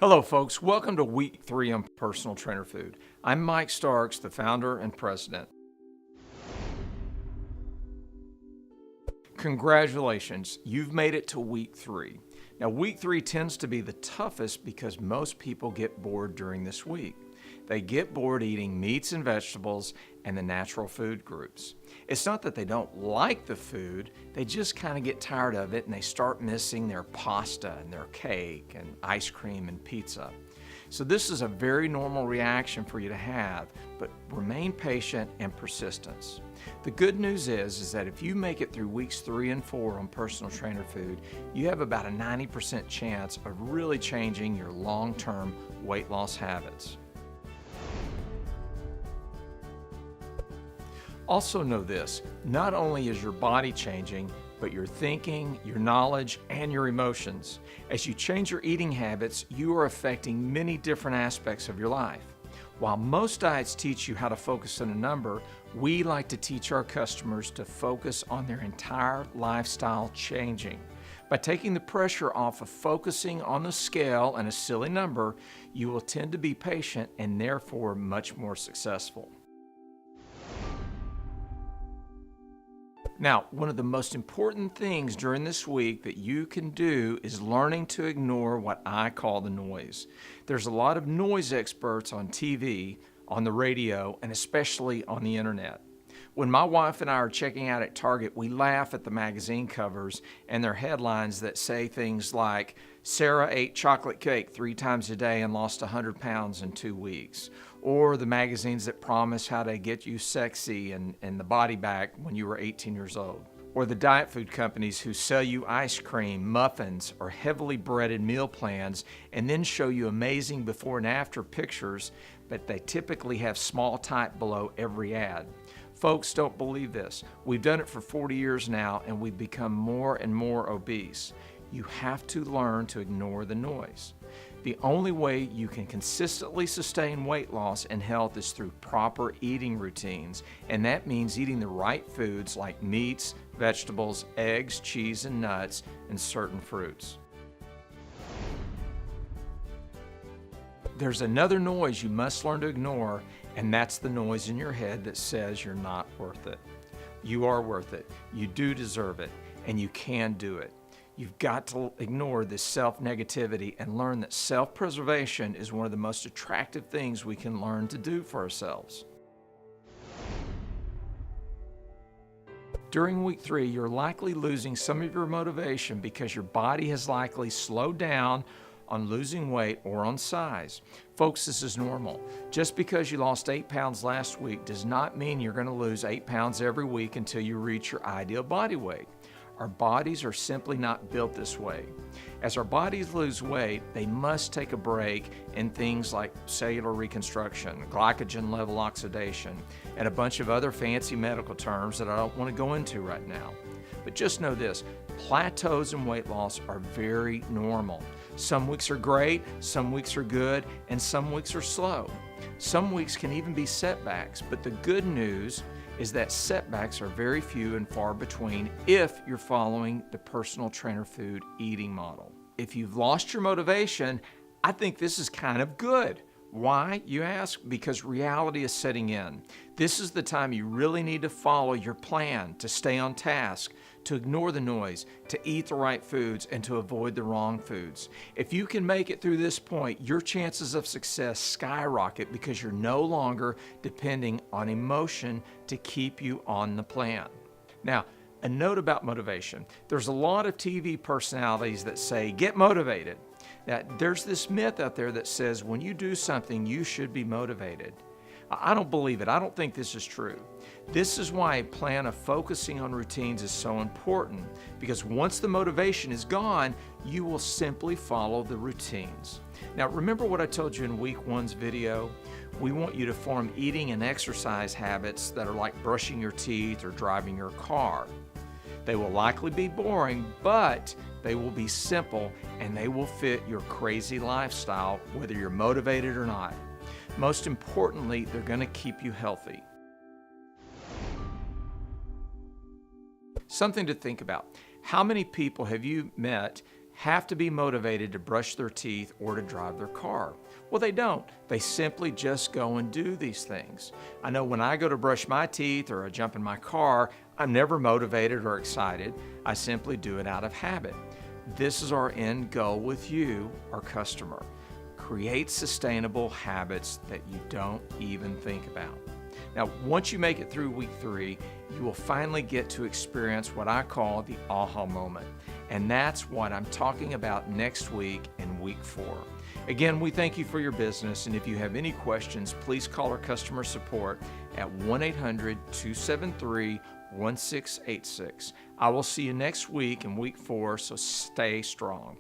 Hello folks, welcome to week 3 on Personal Trainer Food. I'm Mike Starks, the founder and president. Congratulations, you've made it to week 3. Now week 3 tends to be the toughest because most people get bored during this week. They get bored eating meats and vegetables and the natural food groups. It's not that they don't like the food, they just kind of get tired of it and they start missing their pasta and their cake and ice cream and pizza. So this is a very normal reaction for you to have, but remain patient and persistence. The good news is that if you make it through weeks 3 and 4 on Personal Trainer Food, you have about a 90% chance of really changing your long-term weight loss habits. Also know this, not only is your body changing, but your thinking, your knowledge, and your emotions. As you change your eating habits, you are affecting many different aspects of your life. While most diets teach you how to focus on a number, we like to teach our customers to focus on their entire lifestyle changing. By taking the pressure off of focusing on the scale and a silly number, you will tend to be patient and therefore much more successful. Now, one of the most important things during this week that you can do is learning to ignore what I call the noise. There's a lot of noise experts on TV, on the radio, and especially on the internet. When my wife and I are checking out at Target, we laugh at the magazine covers and their headlines that say things like, "Sarah ate chocolate cake 3 times a day and lost 100 pounds in 2 weeks." Or the magazines that promise how to get you sexy and the body back when you were 18 years old. Or the diet food companies who sell you ice cream, muffins, or heavily breaded meal plans and then show you amazing before and after pictures, but they typically have small type below every ad. Folks, don't believe this. We've done it for 40 years now and we've become more and more obese. You have to learn to ignore the noise. The only way you can consistently sustain weight loss and health is through proper eating routines, and that means eating the right foods like meats, vegetables, eggs, cheese, and nuts, and certain fruits. There's another noise you must learn to ignore, and that's the noise in your head that says you're not worth it. You are worth it. You do deserve it, and you can do it. You've got to ignore this self-negativity and learn that self-preservation is one of the most attractive things we can learn to do for ourselves. During week 3, you're likely losing some of your motivation because your body has likely slowed down on losing weight or on size. Folks, this is normal. Just because you lost 8 pounds last week does not mean you're going to lose 8 pounds every week until you reach your ideal body weight. Our bodies are simply not built this way. As our bodies lose weight, they must take a break in things like cellular reconstruction, glycogen level oxidation, and a bunch of other fancy medical terms that I don't want to go into right now. But just know this, plateaus in weight loss are very normal. Some weeks are great, some weeks are good, and some weeks are slow. Some weeks can even be setbacks, but the good news is that setbacks are very few and far between if you're following the Personal Trainer Food eating model. If you've lost your motivation, I think this is kind of good. Why, you ask? Because reality is setting in. This is the time you really need to follow your plan, to stay on task, to ignore the noise, to eat the right foods, and to avoid the wrong foods. If you can make it through this point, your chances of success skyrocket because you're no longer depending on emotion to keep you on the plan. Now, a note about motivation. There's a lot of TV personalities that say, get motivated. Now, there's this myth out there that says when you do something, you should be motivated. I don't believe it. I don't think this is true. This is why a plan of focusing on routines is so important, because once the motivation is gone, you will simply follow the routines. Now, remember what I told you in week 1's video? We want you to form eating and exercise habits that are like brushing your teeth or driving your car. They will likely be boring, but they will be simple and they will fit your crazy lifestyle, whether you're motivated or not. Most importantly, they're going to keep you healthy. Something to think about. How many people have you met have to be motivated to brush their teeth or to drive their car. Well, they don't. They simply just go and do these things. I know when I go to brush my teeth or I jump in my car, I'm never motivated or excited. I simply do it out of habit. This is our end goal with you, our customer. Create sustainable habits that you don't even think about. Now, once you make it through week 3, you will finally get to experience what I call the aha moment. And that's what I'm talking about next week in week 4. Again, we thank you for your business, and if you have any questions, please call our customer support at 1-800-273-1686. I will see you next week in week 4, so stay strong.